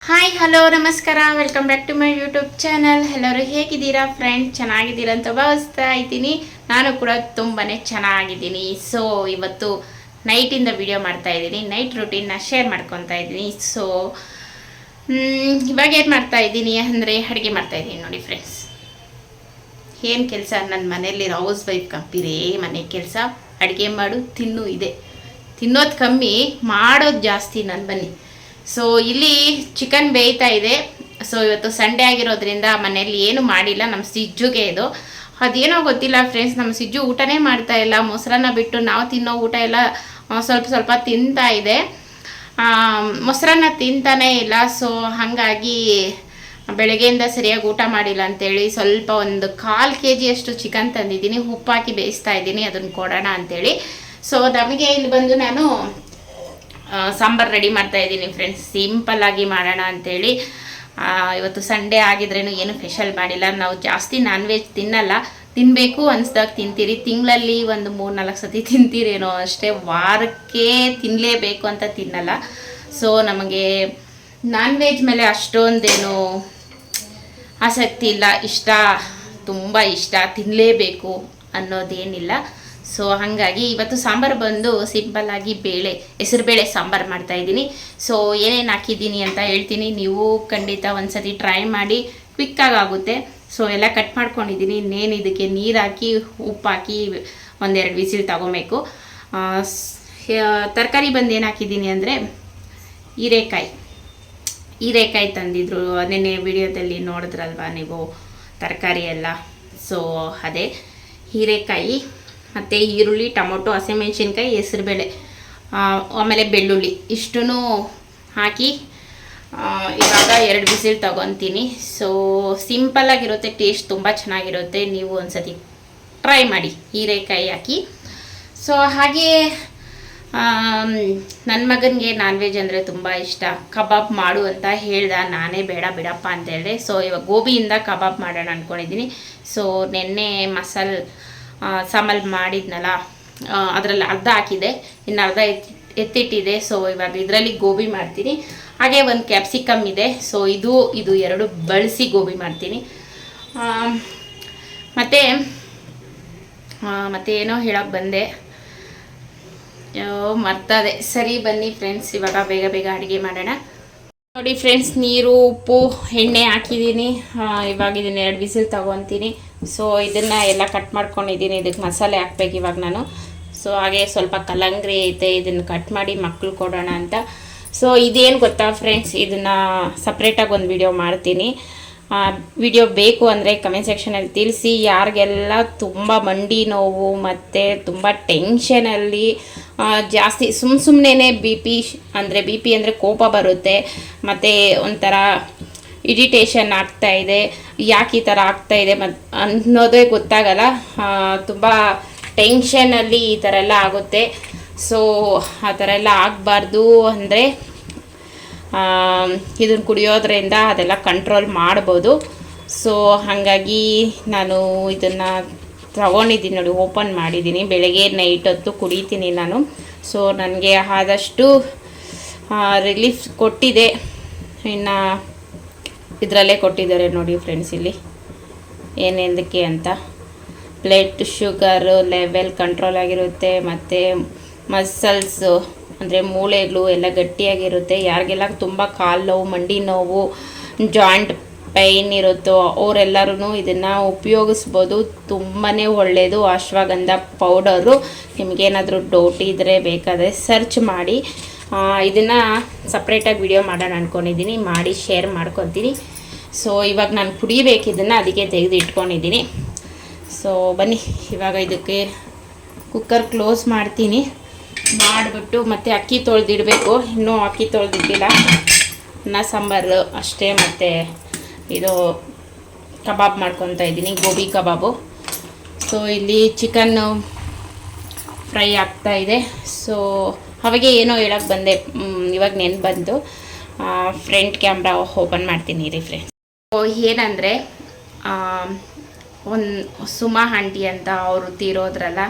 Hi hello ನಮಸ್ಕಾರ, welcome back to my YouTube channel. ಎಲ್ಲರೂ ಹೇಗಿದ್ದೀರಾ ಫ್ರೆಂಡ್? ಚೆನ್ನಾಗಿದ್ದೀರಾ ಅಂತ ಭಾವಿಸ್ತಾ ಇದ್ದೀನಿ. ನಾನು ಕೂಡ ತುಂಬಾ ಚೆನ್ನಾಗಿದ್ದೀನಿ. ಸೊ ಇವತ್ತು ನೈಟಿಂದ ವಿಡಿಯೋ ಮಾಡ್ತಾ ಇದ್ದೀನಿ. ನೈಟ್ ರೂಟೀನ್ನ ಶೇರ್ ಮಾಡ್ಕೊತಾ ಇದ್ದೀನಿ. ಸೊ ಇವಾಗ ಏನು ಮಾಡ್ತಾ ಇದ್ದೀನಿ ಅಂದರೆ ಅಡುಗೆ ಮಾಡ್ತಾ ಇದ್ದೀನಿ ನೋಡಿ ಫ್ರೆಂಡ್ಸ್. ಏನು ಕೆಲಸ ನನ್ನ ಮನೆಯಲ್ಲಿರೋ ಹೌಸ್ ವೈಫ್ ಕಂಪಿರೇ ಮನೆ ಕೆಲಸ. ಅಡುಗೆ ಮಾಡು ತಿನ್ನು ಇದೆ. ತಿನ್ನೋದು ಕಮ್ಮಿ, ಮಾಡೋದು ಜಾಸ್ತಿ. ನಾನು ಬನ್ನಿ. ಸೊ ಇಲ್ಲಿ ಚಿಕನ್ ಬೇಯ್ತಾ ಇದೆ. ಸೊ ಇವತ್ತು ಸಂಡೇ ಆಗಿರೋದ್ರಿಂದ ಮನೆಯಲ್ಲಿ ಏನು ಮಾಡಿಲ್ಲ. ನಮ್ಮ ಸಿಜ್ಜುಗೆ ಇದು ಅದೇನೋ ಗೊತ್ತಿಲ್ಲ ಫ್ರೆಂಡ್ಸ್, ನಮ್ಮ ಸಿಜ್ಜು ಊಟನೇ ಮಾಡ್ತಾ ಇಲ್ಲ. ಮೊಸರನ್ನ ಬಿಟ್ಟು ನಾವು ತಿನ್ನೋ ಊಟ ಎಲ್ಲ ಸ್ವಲ್ಪ ಸ್ವಲ್ಪ ತಿಂತಾ ಇದೆ. ಮೊಸರನ್ನ ತಿಂತಾನೇ ಇಲ್ಲ. ಸೊ ಹಾಗಾಗಿ ಬೆಳಗ್ಗೆಯಿಂದ ಸರಿಯಾಗಿ ಊಟ ಮಾಡಿಲ್ಲ ಅಂತೇಳಿ ಸ್ವಲ್ಪ ಒಂದು 1/4 kg ಅಷ್ಟು ಚಿಕನ್ ತಂದಿದ್ದೀನಿ. ಉಪ್ಪಾಕಿ ಬೇಯಿಸ್ತಾ ಇದ್ದೀನಿ, ಅದನ್ನು ಕೊಡೋಣ ಅಂಥೇಳಿ. ಸೊ ನಮಗೆ ಇಲ್ಲಿ ಬಂದು ನಾನು ಸಾಂಬಾರು ರೆಡಿ ಮಾಡ್ತಾ ಇದ್ದೀನಿ ಫ್ರೆಂಡ್ಸ್. ಸಿಂಪಲ್ಲಾಗಿ ಮಾಡೋಣ ಅಂಥೇಳಿ. ಇವತ್ತು ಸಂಡೇ ಆಗಿದ್ರೇನು ಏನು ಸ್ಪೆಷಲ್ ಮಾಡಿಲ್ಲ. ನಾವು ಜಾಸ್ತಿ ನಾನ್ ವೆಜ್ ತಿನ್ನಲ್ಲ. ತಿನ್ನಬೇಕು ಅನಿಸ್ದಾಗ ತಿಂತೀರಿ. ತಿಂಗಳಲ್ಲಿ ಒಂದು 3-4 ಸತಿ ತಿಂತೀರೇನೋ ಅಷ್ಟೇ. ವಾರಕ್ಕೆ ತಿನ್ನಲೇಬೇಕು ಅಂತ ತಿನ್ನಲ್ಲ. ಸೊ ನಮಗೆ ನಾನ್ ವೆಜ್ ಮೇಲೆ ಅಷ್ಟೊಂದೇನು ಆಸಕ್ತಿ ಇಲ್ಲ. ಇಷ್ಟ, ತುಂಬ ಇಷ್ಟ, ತಿನ್ನಲೇಬೇಕು ಅನ್ನೋದೇನಿಲ್ಲ. ಸೊ ಹಾಗಾಗಿ ಇವತ್ತು ಸಾಂಬಾರು ಬಂದು ಸಿಂಪಲ್ಲಾಗಿ ಹೆಸರುಬೇಳೆ ಸಾಂಬಾರು ಮಾಡ್ತಾಯಿದ್ದೀನಿ. ಸೊ ಏನೇನು ಹಾಕಿದ್ದೀನಿ ಅಂತ ಹೇಳ್ತೀನಿ. ನೀವು ಖಂಡಿತ ಒಂದು ಸತಿ ಟ್ರೈ ಮಾಡಿ, ಕ್ವಿಕ್ಕಾಗಿ ಆಗುತ್ತೆ. ಸೊ ಎಲ್ಲ ಕಟ್ ಮಾಡ್ಕೊಂಡಿದ್ದೀನಿ. ಇನ್ನೇನು ಇದಕ್ಕೆ ನೀರು ಹಾಕಿ ಉಪ್ಪು ಹಾಕಿ 1-2 ವಿಸಿಲ್ ತಗೊಬೇಕು. ತರಕಾರಿ ಬಂದು ಏನು ಹಾಕಿದ್ದೀನಿ ಅಂದರೆ ಹೀರೆಕಾಯಿ ತಂದಿದ್ರು. ನೆನ್ನೆ ವಿಡಿಯೋದಲ್ಲಿ ನೋಡಿದ್ರಲ್ವ ನೀವು ತರಕಾರಿ ಎಲ್ಲ. ಸೊ ಅದೇ ಹೀರೆಕಾಯಿ ಮತ್ತು ಈರುಳ್ಳಿ, ಟೊಮೊಟೊ, ಹಸಿಮೆಣ್ಸಿನ್ಕಾಯಿ, ಹೆಸರುಬೇಳೆ, ಆಮೇಲೆ ಬೆಳ್ಳುಳ್ಳಿ ಇಷ್ಟೂ ಹಾಕಿ ಇವಾಗ 2 ವಿಸಿಲ್ ತಗೊತೀನಿ. ಸೊ ಸಿಂಪಲ್ಲಾಗಿರುತ್ತೆ, ಟೇಸ್ಟ್ ತುಂಬ ಚೆನ್ನಾಗಿರುತ್ತೆ. ನೀವು ಒಂದು ಸತಿ ಟ್ರೈ ಮಾಡಿ ಹೀರೆಕಾಯಿ ಹಾಕಿ. ಸೊ ಹಾಗೆ ನನ್ನ ಮಗನಿಗೆ ನಾನ್ ವೆಜ್ ಅಂದರೆ ತುಂಬ ಇಷ್ಟ. ಕಬಾಬ್ ಮಾಡು ಅಂತ ಹೇಳ್ದ. ನಾನೇ ಬೇಡ ಬಿಡಪ್ಪ ಅಂತ ಹೇಳಿದೆ. ಸೊ ಇವಾಗ ಗೋಬಿಯಿಂದ ಕಬಾಬ್ ಮಾಡೋಣ ಅಂದ್ಕೊಂಡಿದ್ದೀನಿ. ಸೊ ನೆನ್ನೆ ಸಾಂಬಾರು ಮಾಡಿದ್ನಲ್ಲ, ಅದರಲ್ಲಿ ಅರ್ಧ ಹಾಕಿದೆ, ಇನ್ನು ಅರ್ಧ ಎತ್ತಿಟ್ಟಿದೆ. ಸೊ ಇವಾಗ ಇದರಲ್ಲಿ ಗೋಬಿ ಮಾಡ್ತೀನಿ. ಹಾಗೆ ಒಂದು ಕ್ಯಾಪ್ಸಿಕಮ್ ಇದೆ. ಸೊ ಇದು 2 ಬಳಸಿ ಗೋಬಿ ಮಾಡ್ತೀನಿ. ಮತ್ತು ಏನೋ ಹೇಳೋಕ್ಕೆ ಬಂದೆ, ಮರ್ತದೆ. ಸರಿ ಬನ್ನಿ ಫ್ರೆಂಡ್ಸ್, ಇವಾಗ ಬೇಗ ಬೇಗ ಅಡುಗೆ ಮಾಡೋಣ. ನೋಡಿ ಫ್ರೆಂಡ್ಸ್, ನೀರು, ಉಪ್ಪು, ಎಣ್ಣೆ ಹಾಕಿದ್ದೀನಿ. ಇವಾಗ ಇದನ್ನು 2 ವಿಸಿಲ್ ತೊಗೊತೀನಿ. ಸೊ ಇದನ್ನು ಎಲ್ಲ ಕಟ್ ಮಾಡ್ಕೊಂಡಿದ್ದೀನಿ. ಇದಕ್ಕೆ ಮಸಾಲೆ ಹಾಕ್ಬೇಕು ಇವಾಗ ನಾನು. ಸೊ ಹಾಗೆ ಸ್ವಲ್ಪ ಕಲ್ಲಂಗಡಿ ಐತೆ, ಇದನ್ನು ಕಟ್ ಮಾಡಿ ಮಕ್ಕಳು ಕೊಡೋಣ ಅಂತ. ಸೊ ಇದೇನು ಗೊತ್ತಾ ಫ್ರೆಂಡ್ಸ್, ಇದನ್ನು ಸಪ್ರೇಟಾಗಿ ಒಂದು ವಿಡಿಯೋ ಮಾಡ್ತೀನಿ. ವಿಡಿಯೋ ಬೇಕು ಅಂದರೆ ಕಮೆಂಟ್ ಸೆಕ್ಷನಲ್ಲಿ ತಿಳಿಸಿ. ಯಾರಿಗೆಲ್ಲ ತುಂಬ ಮಂಡಿ ನೋವು ಮತ್ತು ತುಂಬ ಟೆನ್ಷನಲ್ಲಿ ಜಾಸ್ತಿ ಸುಮ್ಮನೆ ಬಿ ಪಿ ಅಂದರೆ ಕೋಪ ಬರುತ್ತೆ, ಮತ್ತು ಒಂಥರ ಇರಿಟೇಷನ್ ಆಗ್ತಾಯಿದೆ. ಯಾಕೆ ಈ ಥರ ಆಗ್ತಾಯಿದೆ ಅನ್ನೋದೇ ಗೊತ್ತಾಗಲ್ಲ. ತುಂಬ ಟೆನ್ಷನಲ್ಲಿ ಈ ಥರ ಎಲ್ಲ ಆಗುತ್ತೆ. ಸೊ ಆ ಥರ ಎಲ್ಲ ಆಗಬಾರ್ದು ಅಂದರೆ ಇದನ್ನು ಕುಡಿಯೋದ್ರಿಂದ ಅದೆಲ್ಲ ಕಂಟ್ರೋಲ್ ಮಾಡ್ಬೋದು. ಸೊ ಹಾಗಾಗಿ ನಾನು ಇದನ್ನು ತಗೊಂಡಿದ್ದೀನಿ ನೋಡಿ, ಓಪನ್ ಮಾಡಿದ್ದೀನಿ. ಬೆಳಗ್ಗೆ ನೈಟ್ ಹೊತ್ತು ಕುಡಿತೀನಿ ನಾನು. ಸೊ ನನಗೆ ಆದಷ್ಟು ರಿಲೀಫ್ ಕೊಟ್ಟಿದೆ. ಇನ್ನು ಇದರಲ್ಲೇ ಕೊಟ್ಟಿದ್ದಾರೆ ನೋಡಿ ಫ್ರೆಂಡ್ಸ್, ಇಲ್ಲಿ ಏನೆಂದಕ್ಕೆ ಅಂತ. ಬ್ಲಡ್ ಶುಗರು ಲೆವೆಲ್ ಕಂಟ್ರೋಲ್ ಆಗಿರುತ್ತೆ, ಮತ್ತು ಮಸಲ್ಸು ಅಂದರೆ ಮೂಳೆಗಳು ಎಲ್ಲ ಗಟ್ಟಿಯಾಗಿರುತ್ತೆ. ಯಾರಿಗೆಲ್ಲ ತುಂಬ ಕಾಲು ನೋವು, ಮಂಡಿ ನೋವು, ಜಾಯಿಂಟ್ ಪೈನ್ ಇರುತ್ತೋ ಅವರೆಲ್ಲರೂ ಇದನ್ನು ಉಪಯೋಗಿಸ್ಬೋದು. ತುಂಬಾ ಒಳ್ಳೆಯದು. ಅಶ್ವಗಂಧ ಪೌಡರು. ನಿಮಗೇನಾದರೂ ಡೌಟ್ ಇದ್ದರೆ ಬೇಕಾದರೆ ಸರ್ಚ್ ಮಾಡಿ. ಇದನ್ನು ಸಪ್ರೇಟಾಗಿ ವಿಡಿಯೋ ಮಾಡೋಣ ಅಂದ್ಕೊಂಡಿದ್ದೀನಿ, ಮಾಡಿ ಶೇರ್ ಮಾಡ್ಕೊತೀನಿ. ಸೊ ಇವಾಗ ನಾನು ಕುಡಿಬೇಕು ಇದನ್ನು, ಅದಕ್ಕೆ ತೆಗೆದು ಇಟ್ಕೊಂಡಿದ್ದೀನಿ. ಸೊ ಬನ್ನಿ ಇವಾಗ ಇದಕ್ಕೆ ಕುಕ್ಕರ್ ಕ್ಲೋಸ್ ಮಾಡ್ತೀನಿ. ಮಾಡಿಬಿಟ್ಟು ಮತ್ತು ಅಕ್ಕಿ ತೊಳೆದಿಡಬೇಕು. ಇನ್ನೂ ಅಕ್ಕಿ ತೊಳೆದಿಟ್ಟಿಲ್ಲ. ಅನ್ನ ಸಾಂಬಾರು ಅಷ್ಟೇ. ಮತ್ತು ಇದು ಕಬಾಬ್ ಮಾಡ್ಕೊತಾ ಇದ್ದೀನಿ, ಗೋಬಿ ಕಬಾಬು. ಸೊ ಇಲ್ಲಿ ಚಿಕನ್ನು ಫ್ರೈ ಆಗ್ತಾಯಿದೆ. ಸೊ ಅವಾಗೆ ಏನೋ ಹೇಳೋಕ್ಕೆ ಬಂದೆ, ಇವಾಗ ನೆನ್ಪು ಬಂತು. ಫ್ರಂಟ್ ಕ್ಯಾಮ್ರಾ ಓಪನ್ ಮಾಡ್ತೀನಿ ರೀ ಫ್ರೆಂಡ್ಸ್. ಸೊ ಏನಂದರೆ ಒಂದು ಸುಮಾ ಆಂಟಿ ಅಂತ ಅವರು ತೀರೋದ್ರಲ್ಲ.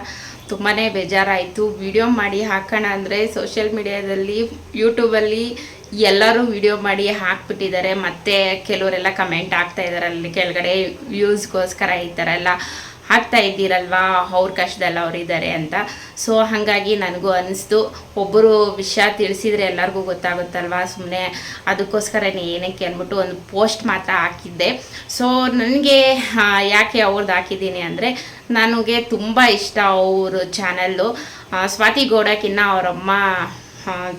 ತುಂಬಾ ಬೇಜಾರಾಯಿತು. ವಿಡಿಯೋ ಮಾಡಿ ಹಾಕೋಣ ಅಂದರೆ ಸೋಷಿಯಲ್ ಮೀಡಿಯಾದಲ್ಲಿ ಯೂಟ್ಯೂಬಲ್ಲಿ ಎಲ್ಲರೂ ವಿಡಿಯೋ ಮಾಡಿ ಹಾಕ್ಬಿಟ್ಟಿದ್ದಾರೆ. ಮತ್ತು ಕೆಲವರೆಲ್ಲ ಕಮೆಂಟ್ ಆಗ್ತಾ ಇದ್ದಾರೆ ಅಲ್ಲಿ ಕೆಳಗಡೆ ವ್ಯೂಸ್ಗೋಸ್ಕರ ಈ ಥರ ಎಲ್ಲ ಹಾಕ್ತಾ ಇದ್ದೀರಲ್ವಾ, ಅವ್ರ ಕಷ್ಟದಲ್ಲಿ ಅವರಿದ್ದಾರೆ ಅಂತ. ಸೊ ಹಾಗಾಗಿ ನನಗೂ ಅನ್ನಿಸ್ತು, ಒಬ್ಬರು ವಿಷಯ ತಿಳಿಸಿದರೆ ಎಲ್ಲರಿಗೂ ಗೊತ್ತಾಗುತ್ತಲ್ವ, ಸುಮ್ಮನೆ ಅದಕ್ಕೋಸ್ಕರನೇ ಏನಕ್ಕೆ ಅಂದ್ಬಿಟ್ಟು ಒಂದು ಪೋಸ್ಟ್ ಮಾತ್ರ ಹಾಕಿದ್ದೆ. ಸೊ ನನಗೆ ಯಾಕೆ ಅವ್ರದ್ದು ಹಾಕಿದ್ದೀನಿ ಅಂದರೆ, ನನಗೆ ತುಂಬ ಇಷ್ಟ ಅವರು ಚಾನಲ್ಲು. ಸ್ವಾತಿ ಗೌಡಕ್ಕಿನ್ನ ಅವರಮ್ಮ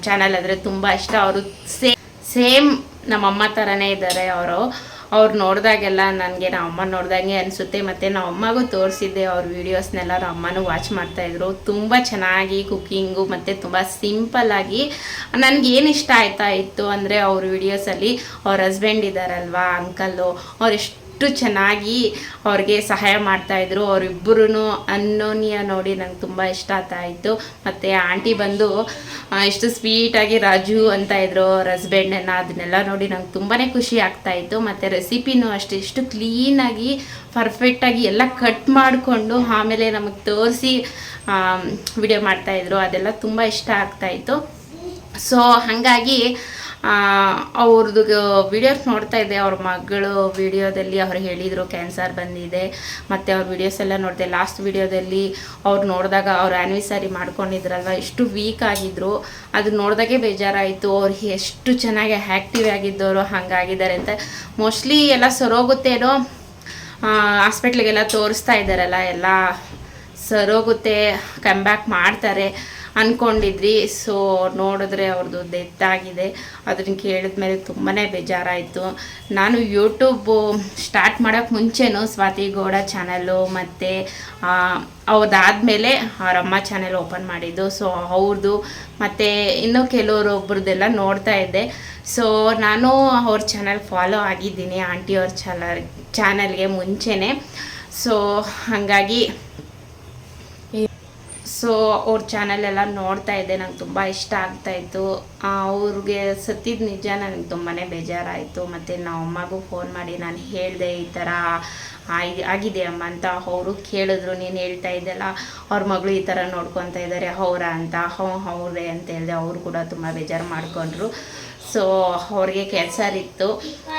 ಚಾನಲ್ ಅಂದರೆ ತುಂಬ ಇಷ್ಟ. ಅವರು ಸೇಮ್ ನಮ್ಮಮ್ಮ ಥರನೇ ಇದ್ದಾರೆ. ಅವ್ರು ನೋಡಿದಾಗೆಲ್ಲ ನನಗೆ ನಮ್ಮ ಅಮ್ಮ ನೋಡ್ದಂಗೆ ಅನಿಸುತ್ತೆ. ಮತ್ತು ನಮ್ಮ ಅಮ್ಮಗೂ ತೋರಿಸಿದ್ದೆ ಅವ್ರ ವೀಡಿಯೋಸ್ನೆಲ್ಲ. ನಮ್ಮ ಅಮ್ಮನೂ ವಾಚ್ ಮಾಡ್ತಾಯಿದ್ರು. ತುಂಬ ಚೆನ್ನಾಗಿ ಕುಕ್ಕಿಂಗು ಮತ್ತು ತುಂಬ ಸಿಂಪಲ್ಲಾಗಿ ನನಗೇನು ಇಷ್ಟ ಆಯ್ತಾ ಇತ್ತು ಅಂದರೆ, ಅವ್ರ ವೀಡಿಯೋಸಲ್ಲಿ ಅವ್ರ ಹಸ್ಬೆಂಡ್ ಇದ್ದಾರಲ್ವ ಅಂಕಲ್ಲು, ಅವ್ರು ಎಷ್ಟು ಚೆನ್ನಾಗಿ ಅವ್ರಿಗೆ ಸಹಾಯ ಮಾಡ್ತಾಯಿದ್ರು. ಅವರಿಬ್ಬರೂ ಅನ್ಯೋನ್ಯ ನೋಡಿ ನಂಗೆ ತುಂಬ ಇಷ್ಟ ಆಗ್ತಾಯಿತ್ತು. ಮತ್ತು ಆಂಟಿ ಬಂದು ಎಷ್ಟು ಸ್ವೀಟಾಗಿ ರಾಜು ಅಂತ ಇದ್ರು ಅವ್ರ ಹಸ್ಬೆಂಡನ್ನು, ಅದನ್ನೆಲ್ಲ ನೋಡಿ ನಂಗೆ ತುಂಬಾ ಖುಷಿ ಆಗ್ತಾಯಿತ್ತು. ಮತ್ತು ರೆಸಿಪಿನೂ ಅಷ್ಟೇ ಎಷ್ಟು ಕ್ಲೀನಾಗಿ ಪರ್ಫೆಕ್ಟಾಗಿ ಎಲ್ಲ ಕಟ್ ಮಾಡಿಕೊಂಡು ಆಮೇಲೆ ನಮಗೆ ತೋರಿಸಿ ವಿಡಿಯೋ ಮಾಡ್ತಾಯಿದ್ರು. ಅದೆಲ್ಲ ತುಂಬ ಇಷ್ಟ ಆಗ್ತಾಯಿತ್ತು. ಸೊ ಹಾಗಾಗಿ ಅವ್ರದ್ದು ವಿಡಿಯೋಸ್ ನೋಡ್ತಾ ಇದ್ದೆ. ಅವ್ರ ಮಗಳು ವಿಡಿಯೋದಲ್ಲಿ ಅವ್ರು ಹೇಳಿದರು ಕ್ಯಾನ್ಸರ್ ಬಂದಿದೆ. ಮತ್ತು ಅವ್ರ ವಿಡಿಯೋಸ್ ಎಲ್ಲ ನೋಡಿದೆ. ಲಾಸ್ಟ್ ವಿಡಿಯೋದಲ್ಲಿ ಅವ್ರು ನೋಡಿದಾಗ ಅವ್ರು ಆ್ಯನಿವರ್ಸರಿ ಮಾಡ್ಕೊಂಡಿದ್ರಲ್ವ, ಎಷ್ಟು ವೀಕ್ ಆಗಿದ್ರು. ಅದು ನೋಡಿದಾಗೆ ಬೇಜಾರಾಯಿತು. ಅವ್ರು ಎಷ್ಟು ಚೆನ್ನಾಗಿ ಆ್ಯಕ್ಟಿವ್ ಆಗಿದ್ದವರು ಹಾಗಾಗಿದ್ದಾರೆ ಅಂತ. ಮೋಸ್ಟ್ಲಿ ಎಲ್ಲ ಸರೋಗುತ್ತೇನೋ, ಹಾಸ್ಪಿಟ್ಲಿಗೆಲ್ಲ ತೋರಿಸ್ತಾ ಇದ್ದಾರಲ್ಲ, ಎಲ್ಲ ಸರೋಗುತ್ತೆ, ಕಮ್ಬ್ಯಾಕ್ ಮಾಡ್ತಾರೆ ಅಂದ್ಕೊಂಡಿದ್ರಿ. ಸೊ ನೋಡಿದ್ರೆ ಅವ್ರದ್ದು ಡೆತ್ ಆಗಿದೆ. ಅದನ್ನು ಕೇಳಿದ್ಮೇಲೆ ತುಂಬಾ ಬೇಜಾರಾಯಿತು. ನಾನು ಯೂಟ್ಯೂಬು ಸ್ಟಾರ್ಟ್ ಮಾಡೋಕ್ಕೆ ಮುಂಚೆನೂ ಸ್ವಾತಿ ಗೌಡ ಚಾನಲ್ಲು ಮತ್ತು ಅವ್ರದ್ದಾದಮೇಲೆ ಅವರಮ್ಮ ಚಾನೆಲ್ ಓಪನ್ ಮಾಡಿದ್ದು. ಸೊ ಅವ್ರದ್ದು ಮತ್ತು ಇನ್ನೂ ಕೆಲವರೊಬ್ರದ್ದೆಲ್ಲ ನೋಡ್ತಾ ಇದ್ದೆ. ಸೊ ನಾನು ಅವ್ರ ಚಾನಲ್ ಫಾಲೋ ಆಗಿದ್ದೀನಿ, ಆಂಟಿಯವ್ರ ಚಾನಲ್ಗೆ ಮುಂಚೆನೇ. ಸೊ ಹಾಗಾಗಿ ಅವ್ರ ಚಾನಲೆಲ್ಲ ನೋಡ್ತಾ ಇದ್ದೆ. ನಂಗೆ ತುಂಬ ಇಷ್ಟ ಆಗ್ತಾಯಿತ್ತು. ಅವ್ರಿಗೆ ಸತ್ತಿದ ನಿಜ ನನಗೆ ತುಂಬಾ ಬೇಜಾರಾಯಿತು. ಮತ್ತು ನಾವು ಅಮ್ಮಗೂ ಫೋನ್ ಮಾಡಿ ನಾನು ಹೇಳಿದೆ, ಈ ಥರ ಆಗಿದೆ ಅಮ್ಮ ಅಂತ. ಅವರು ಕೇಳಿದ್ರು, ನೀನು ಹೇಳ್ತಾ ಇದ್ದೆಲ್ಲ ಅವ್ರ ಮಗಳು ಈ ಥರ ನೋಡ್ಕೊತಾ ಇದ್ದಾರೆ ಅವರ ಅಂತ. ಅವ್ರೇ ಅಂತ ಹೇಳಿದೆ. ಅವರು ಕೂಡ ತುಂಬ ಬೇಜಾರು ಮಾಡಿಕೊಂಡ್ರು. ಸೊ ಅವ್ರಿಗೆ ಕ್ಯಾನ್ಸರ್ ಇತ್ತು,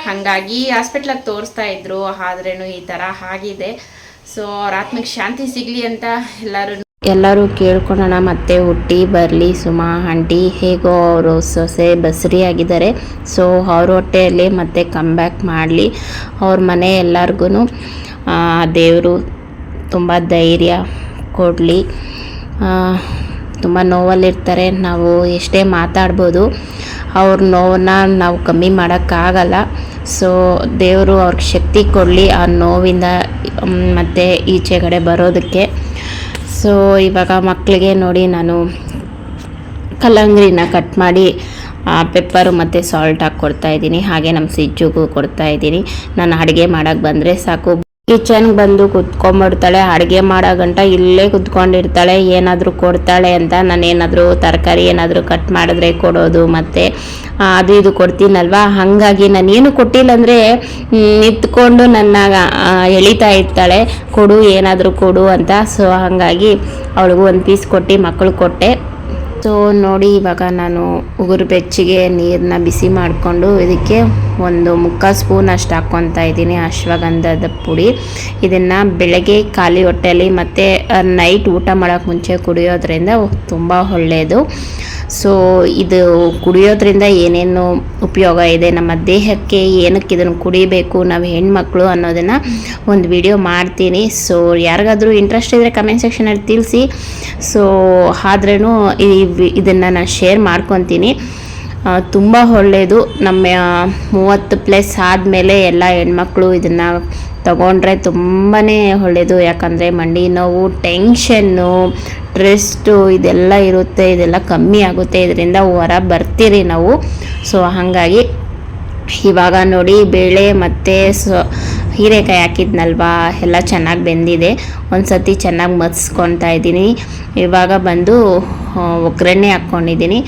ಹಾಗಾಗಿ ಹಾಸ್ಪಿಟ್ಲಿಗೆ ತೋರಿಸ್ತಾ ಇದ್ರು. ಆದ್ರೂ ಈ ಥರ ಆಗಿದೆ. ಸೊ ಅವ್ರ ಆತ್ಮಕ್ಕೆ ಶಾಂತಿ ಸಿಗಲಿ ಅಂತ ಎಲ್ಲರೂ ಕೇಳ್ಕೊಳ್ಳೋಣ. ಮತ್ತೆ ಹುಟ್ಟಿ ಬರಲಿ ಸುಮಾ ಆಂಟಿ. ಹೇಗೋ ಅವರು ಸೊಸೆ ಬಸ್ರಿ ಆಗಿದ್ದಾರೆ. ಸೊ ಅವ್ರ ಹೊಟ್ಟೆಯಲ್ಲಿ ಮತ್ತೆ ಕಮ್ಬ್ಯಾಕ್ ಮಾಡಲಿ. ಅವ್ರ ಮನೆ ಎಲ್ಲರಿಗೂ ದೇವರು ತುಂಬ ಧೈರ್ಯ ಕೊಡಲಿ. ತುಂಬ ನೋವಲ್ಲಿರ್ತಾರೆ. ನಾವು ಎಷ್ಟೇ ಮಾತಾಡ್ಬೋದು, ಅವ್ರ ನೋವನ್ನ ನಾವು ಕಮ್ಮಿ ಮಾಡೋಕ್ಕಾಗಲ್ಲ. ಸೊ ದೇವರು ಅವ್ರಿಗೆ ಶಕ್ತಿ ಕೊಡಲಿ ಆ ನೋವಿಂದ ಮತ್ತು ಈಚೆಗಡೆ ಬರೋದಕ್ಕೆ. ಸೊ ಇವಾಗ ಮಕ್ಕಳಿಗೆ ನೋಡಿ ನಾನು ಕಲ್ಲಂಗರಿನ ಕಟ್ ಮಾಡಿ ಪೆಪ್ಪರು ಮತ್ತು ಸಾಲ್ಟ್ ಹಾಕಿ ಕೊಡ್ತಾಯಿದ್ದೀನಿ. ಹಾಗೆ ನಮ್ಮ ಸಿಜ್ಜುಗೂ ಕೊಡ್ತಾಯಿದ್ದೀನಿ. ನಾನು ಅಡುಗೆ ಮಾಡೋಕ್ಕೆ ಬಂದರೆ ಸಾಕು, ಕಿಚನ್ಗೆ ಬಂದು ಕುತ್ಕೊಂಡ್ಬಿಡ್ತಾಳೆ. ಅಡುಗೆ ಮಾಡೋ ಗಂಟ ಇಲ್ಲೇ ಕುತ್ಕೊಂಡಿರ್ತಾಳೆ. ಏನಾದರೂ ಕೊಡ್ತಾಳೆ ಅಂತ ನಾನು ಏನಾದರೂ ತರಕಾರಿ ಏನಾದರೂ ಕಟ್ ಮಾಡಿದ್ರೆ ಕೊಡೋದು, ಮತ್ತು ಅದು ಇದು ಕೊಡ್ತೀನಲ್ವ. ಹಾಗಾಗಿ ನಾನೇನು ಕೊಟ್ಟಿಲ್ಲ ಅಂದರೆ ನಿಂತ್ಕೊಂಡು ನನ್ನ ಎಳಿತಾ ಇರ್ತಾಳೆ, ಕೊಡು ಏನಾದರೂ ಕೊಡು ಅಂತ. ಸೊ ಹಾಗಾಗಿ ಅವಳಿಗೂ ಒಂದು ಪೀಸ್ ಕೊಟ್ಟು ಮಕ್ಕಳು ಕೊಟ್ಟೆ. ಸೊ ನೋಡಿ ಇವಾಗ ನಾನು ಉಗುರು ಬೆಚ್ಚಗೆ ನೀರನ್ನ ಬಿಸಿ ಮಾಡಿಕೊಂಡು ಇದಕ್ಕೆ 1/4 ಸ್ಪೂನ್ ಅಷ್ಟು ಹಾಕ್ಕೊತಾ ಇದ್ದೀನಿ ಅಶ್ವಗಂಧದ ಪುಡಿ. ಇದನ್ನು ಬೆಳಗ್ಗೆ ಖಾಲಿ ಹೊಟ್ಟೆಯಲ್ಲಿ ಮತ್ತು ನೈಟ್ ಊಟ ಮಾಡೋಕ್ಕೆ ಮುಂಚೆ ಕುಡಿಯೋದ್ರಿಂದ ತುಂಬ ಒಳ್ಳೆಯದು. ಸೊ ಇದು ಕುಡಿಯೋದ್ರಿಂದ ಏನೇನು ಉಪಯೋಗ ಇದೆ ನಮ್ಮ ದೇಹಕ್ಕೆ, ಏನಕ್ಕೆ ಇದನ್ನು ಕುಡಿಬೇಕು ನಾವು ಹೆಣ್ಮಕ್ಳು ಅನ್ನೋದನ್ನು ಒಂದು ವಿಡಿಯೋ ಮಾಡ್ತೀನಿ. ಸೊ ಯಾರಿಗಾದರೂ ಇಂಟ್ರೆಸ್ಟ್ ಇದ್ದರೆ ಕಮೆಂಟ್ ಸೆಕ್ಷನಲ್ಲಿ ತಿಳಿಸಿ. ಸೊ ಆದ್ರೂ ಇದನ್ನು ನಾನು ಶೇರ್ ಮಾಡ್ಕೊತೀನಿ. ತುಂಬ ಒಳ್ಳೆಯದು. ನಮ್ಮ 30+ ಆದಮೇಲೆ ಎಲ್ಲ ಹೆಣ್ಮಕ್ಳು ಇದನ್ನು ತಗೊಂಡ್ರೆ ತುಂಬಾ ಒಳ್ಳೆಯದು. ಯಾಕಂದರೆ ಮಂಡಿ ನೋವು, ಟೆನ್ಷನ್ನು, ಸ್ಟ್ರೆಸ್ಟು ಇದೆಲ್ಲ ಇರುತ್ತೆ, ಇದೆಲ್ಲ ಕಮ್ಮಿ ಆಗುತ್ತೆ. ಇದರಿಂದ ಹೊರ ಬರ್ತೀರಿ ನಾವು. ಸೊ ಹಾಗಾಗಿ ಇವಾಗ ನೋಡಿ ಬೇಳೆ ಮತ್ತು ಹೀರೆಕಾಯಿ ಹಾಕಿದ್ನಲ್ವಾ, ಎಲ್ಲ ಚೆನ್ನಾಗಿ ಬೆಂದಿದೆ. ಒಂದು ಸತಿ ಚೆನ್ನಾಗಿ ಮತ್ಸ್ಕೊತಾ ಇದ್ದೀನಿ. ಇವಾಗ ಬಂದು ಒಗ್ಗರಣೆ ಹಾಕ್ಕೊಂಡಿದ್ದೀನಿ.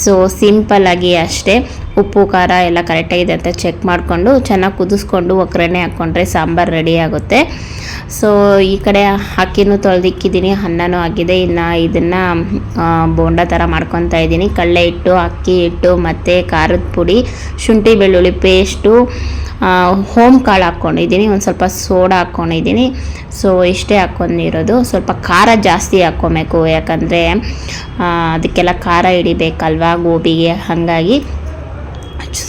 ಸೊ ಸಿಂಪಲ್ಲಾಗಿ ಅಷ್ಟೇ, ಉಪ್ಪು ಖಾರ ಎಲ್ಲ ಕರೆಕ್ಟಾಗಿದೆ ಅಂತ ಚೆಕ್ ಮಾಡಿಕೊಂಡು ಚೆನ್ನಾಗಿ ಕುದಿಸ್ಕೊಂಡು ಒಗ್ಗರಣೆ ಹಾಕ್ಕೊಂಡ್ರೆ ಸಾಂಬಾರು ರೆಡಿ ಆಗುತ್ತೆ. ಸೊ ಈ ಕಡೆ ಅಕ್ಕಿನೂ ತೊಳೆದಿಕ್ಕಿದ್ದೀನಿ, ಅನ್ನನೂ ಆಗಿದೆ. ಇನ್ನು ಇದನ್ನು ಬೋಂಡ ಥರ ಮಾಡ್ಕೊತಾ ಇದ್ದೀನಿ. ಕಡಲೆ ಹಿಟ್ಟು, ಅಕ್ಕಿ ಹಿಟ್ಟು ಮತ್ತು ಖಾರದ ಪುಡಿ, ಶುಂಠಿ ಬೆಳ್ಳುಳ್ಳಿ ಪೇಸ್ಟು, ಹೋಮ್ ಕಾಳು ಹಾಕ್ಕೊಂಡಿದ್ದೀನಿ, ಒಂದು ಸ್ವಲ್ಪ ಸೋಡಾ ಹಾಕ್ಕೊಂಡಿದ್ದೀನಿ. ಸೊ ಇಷ್ಟೇ ಹಾಕ್ಕೊಂಡಿರೋದು. ಸ್ವಲ್ಪ ಖಾರ ಜಾಸ್ತಿ ಹಾಕ್ಕೊಬೇಕು, ಯಾಕಂದರೆ ಅದಕ್ಕೆಲ್ಲ ಖಾರ ಹಿಡಿಬೇಕಲ್ವ ಗೋಬಿಗೆ, ಹಾಗಾಗಿ.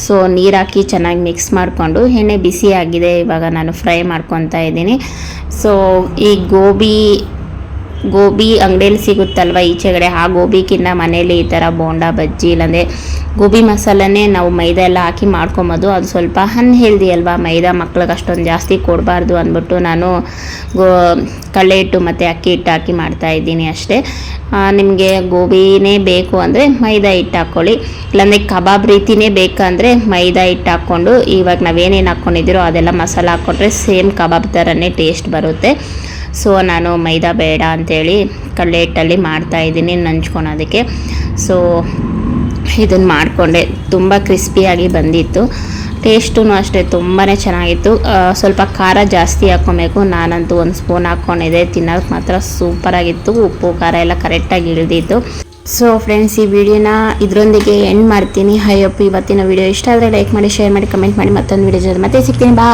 ಸೊ ನೀರು ಹಾಕಿ ಚೆನ್ನಾಗಿ ಮಿಕ್ಸ್ ಮಾಡಿಕೊಂಡು, ಎಣ್ಣೆ ಬಿಸಿ ಆಗಿದೆ, ಇವಾಗ ನಾನು ಫ್ರೈ ಮಾಡ್ಕೊತಾ ಇದ್ದೀನಿ. ಸೊ ಈ ಗೋಬಿ ಅಂಗಡಿಯಲ್ಲಿ ಸಿಗುತ್ತಲ್ವ ಈಚೆಗಡೆ, ಆ ಗೋಬಿಗಿನ್ನ ಮನೇಲಿ ಈ ಥರ ಬೋಂಡ ಬಜ್ಜಿ ಇಲ್ಲಾಂದರೆ ಗೋಬಿ ಮಸಾಲನೇ ನಾವು ಮೈದಾ ಎಲ್ಲ ಹಾಕಿ ಮಾಡ್ಕೊಬೋದು. ಅದು ಸ್ವಲ್ಪ ಅನ್ಹೆಲ್ದಿ ಅಲ್ವಾ, ಮೈದಾ ಮಕ್ಳಿಗೆ ಅಷ್ಟೊಂದು ಜಾಸ್ತಿ ಕೊಡಬಾರ್ದು ಅಂದ್ಬಿಟ್ಟು ನಾನು ಕಡಲೆ ಹಿಟ್ಟು ಮತ್ತು ಅಕ್ಕಿ ಹಿಟ್ಟು ಹಾಕಿ ಮಾಡ್ತಾಯಿದ್ದೀನಿ ಅಷ್ಟೇ. ನಿಮಗೆ ಗೋಬಿನೇ ಬೇಕು ಅಂದರೆ ಮೈದಾ ಹಿಟ್ಟು ಹಾಕ್ಕೊಳ್ಳಿ, ಇಲ್ಲಾಂದರೆ ಕಬಾಬ್ ರೀತಿಯೇ ಬೇಕಂದರೆ ಮೈದಾ ಹಿಟ್ಟು ಹಾಕ್ಕೊಂಡು ಇವಾಗ ನಾವೇನೇನು ಹಾಕ್ಕೊಂಡಿದ್ದೀರೋ ಅದೆಲ್ಲ ಮಸಾಲ ಹಾಕ್ಕೊಂಡ್ರೆ ಸೇಮ್ ಕಬಾಬ್ ಥರನೇ ಟೇಸ್ಟ್ ಬರುತ್ತೆ. ಸೊ ನಾನು ಮೈದಾ ಬೇಡ ಅಂಥೇಳಿ ಕಡಲೆ ಹಿಟ್ಟಲ್ಲಿ ಮಾಡ್ತಾಯಿದ್ದೀನಿ ನಂಚ್ಕೊಳೋದಕ್ಕೆ. ಸೊ ಇದನ್ನು ಮಾಡಿಕೊಂಡೆ, ತುಂಬ ಕ್ರಿಸ್ಪಿಯಾಗಿ ಬಂದಿತ್ತು. ಟೇಸ್ಟೂ ಅಷ್ಟೇ ತುಂಬಾ ಚೆನ್ನಾಗಿತ್ತು. ಸ್ವಲ್ಪ ಖಾರ ಜಾಸ್ತಿ ಹಾಕ್ಕೊಬೇಕು, ನಾನಂತೂ 1 ಸ್ಪೂನ್ ಹಾಕ್ಕೊಂಡಿದ್ದೆ. ತಿನ್ನೋಕ್ಕೆ ಮಾತ್ರ ಸೂಪರಾಗಿತ್ತು, ಉಪ್ಪು ಖಾರ ಎಲ್ಲ ಕರೆಕ್ಟಾಗಿ ಇಳಿದಿತ್ತು. ಸೊ ಫ್ರೆಂಡ್ಸ್, ಈ ವಿಡಿಯೋನ ಇದರೊಂದಿಗೆ ಎಂಡ್ ಮಾಡ್ತೀನಿ. ಇವತ್ತಿನ ವಿಡಿಯೋ ಇಷ್ಟ ಆದರೆ ಲೈಕ್ ಮಾಡಿ, ಶೇರ್ ಮಾಡಿ, ಕಮೆಂಟ್ ಮಾಡಿ. ಮತ್ತೊಂದು ವಿಡಿಯೋ ಜೊತೆ ಮತ್ತೆ ಸಿಗ್ತೀನಿ. ಬಾ.